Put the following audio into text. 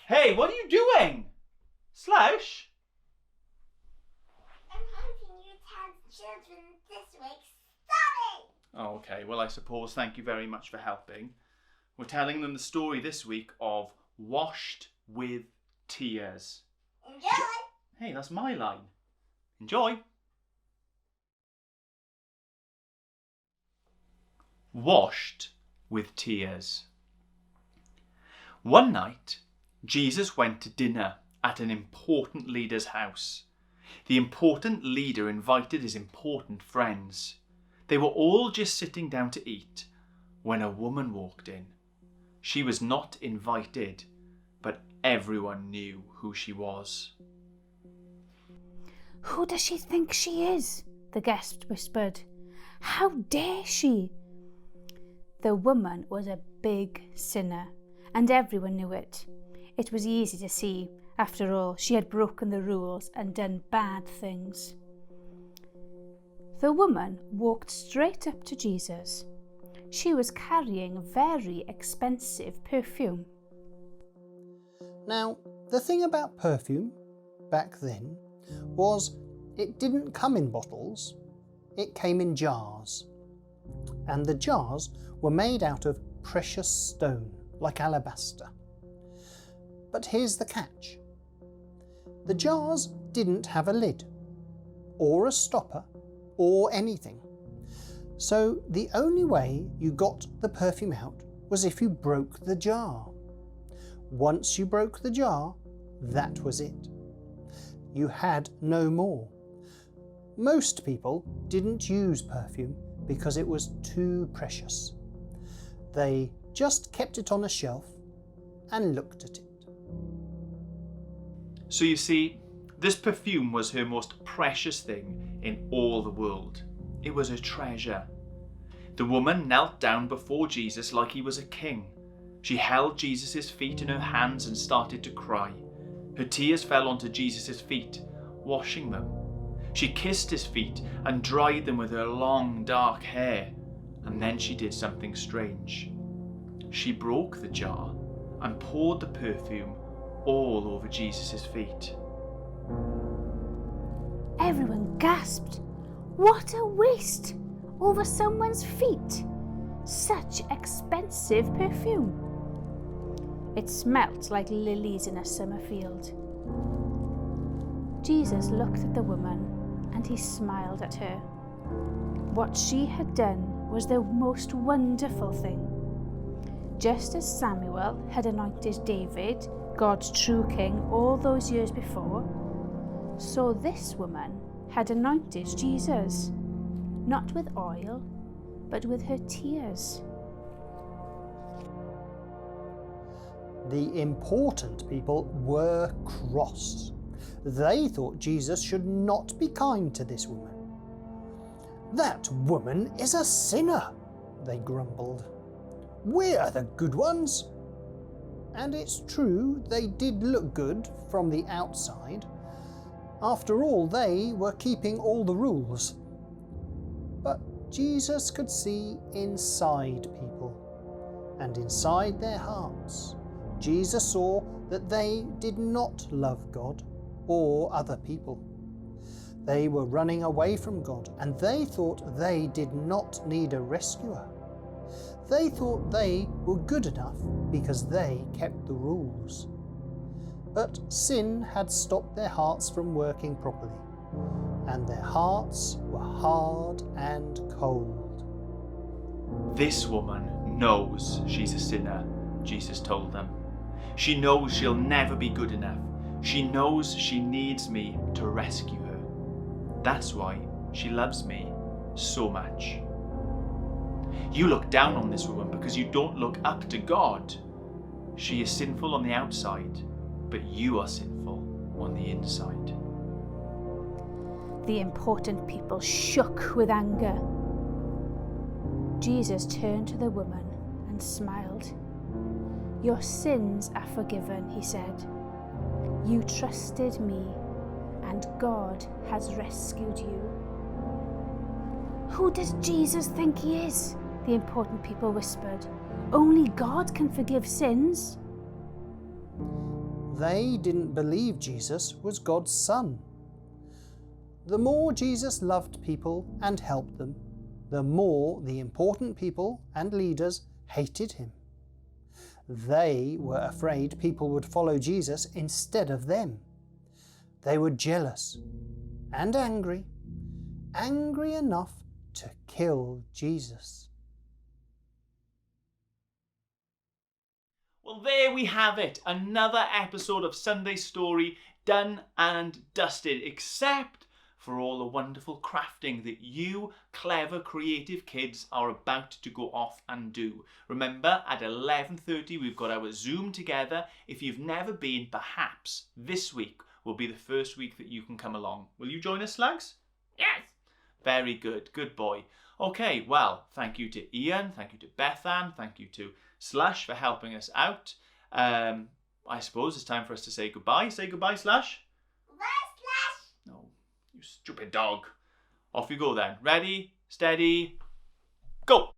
Hey, what are you doing? Slush? I'm hoping you tell children this week. Stop it! Oh, okay, well, I suppose thank you very much for helping. We're telling them the story this week of Washed with Tears. Enjoy! Hey, that's my line. Enjoy. Washed with Tears. One night, Jesus went to dinner at an important leader's house. The important leader invited his important friends. They were all just sitting down to eat when a woman walked in. She was not invited, but everyone knew who she was. "Who does she think she is?" the guest whispered. "How dare she?" The woman was a big sinner, and everyone knew it. It was easy to see. After all, she had broken the rules and done bad things. The woman walked straight up to Jesus. She was carrying very expensive perfume. Now, the thing about perfume back then was it didn't come in bottles, it came in jars. And the jars were made out of precious stone, like alabaster. But here's the catch. The jars didn't have a lid, or a stopper, or anything. So the only way you got the perfume out was if you broke the jar. Once you broke the jar, that was it. You had no more. Most people didn't use perfume because it was too precious. They just kept it on a shelf and looked at it. So you see, this perfume was her most precious thing in all the world. It was a treasure. The woman knelt down before Jesus like he was a king. She held Jesus' feet in her hands and started to cry. Her tears fell onto Jesus' feet, washing them. She kissed his feet and dried them with her long dark hair. And then she did something strange. She broke the jar and poured the perfume all over Jesus' feet. Everyone gasped. What a waste! Over someone's feet. Such expensive perfume. It smelt like lilies in a summer field. Jesus looked at the woman and he smiled at her. What she had done was the most wonderful thing. Just as Samuel had anointed David, God's true king, all those years before, so this woman had anointed Jesus, not with oil, but with her tears. The important people were cross. They thought Jesus should not be kind to this woman. "That woman is a sinner," they grumbled. "We're the good ones." And it's true, they did look good from the outside. After all, they were keeping all the rules. But Jesus could see inside people and inside their hearts. Jesus saw that they did not love God or other people. They were running away from God, and they thought they did not need a rescuer. They thought they were good enough because they kept the rules. But sin had stopped their hearts from working properly, and their hearts were hard and cold. This woman knows she's a sinner, Jesus told them. She knows she'll never be good enough. She knows she needs me to rescue her. That's why she loves me so much. You look down on this woman because you don't look up to God. She is sinful on the outside, but you are sinful on the inside. The important people shook with anger. Jesus turned to the woman and smiled. "Your sins are forgiven," he said. "You trusted me, and God has rescued you." "Who does Jesus think he is?" the important people whispered. "Only God can forgive sins." They didn't believe Jesus was God's son. The more Jesus loved people and helped them, the more the important people and leaders hated him. They were afraid people would follow Jesus instead of them. They were jealous and angry enough to kill Jesus. Well, there we have it. Another episode of Sunday Story done and dusted, except for all the wonderful crafting that you clever, creative kids are about to go off and do. Remember, at 11:30 we've got our Zoom together. If you've never been, perhaps this week will be the first week that you can come along. Will you join us, Slugs? Yes. Very good. Good boy. Okay, well, thank you to Ian, thank you to Bethan, thank you to Slush for helping us out. I suppose it's time for us to say goodbye. Say goodbye, Slush. Bye, Slush. No, you stupid dog. Off you go then. Ready, steady, go.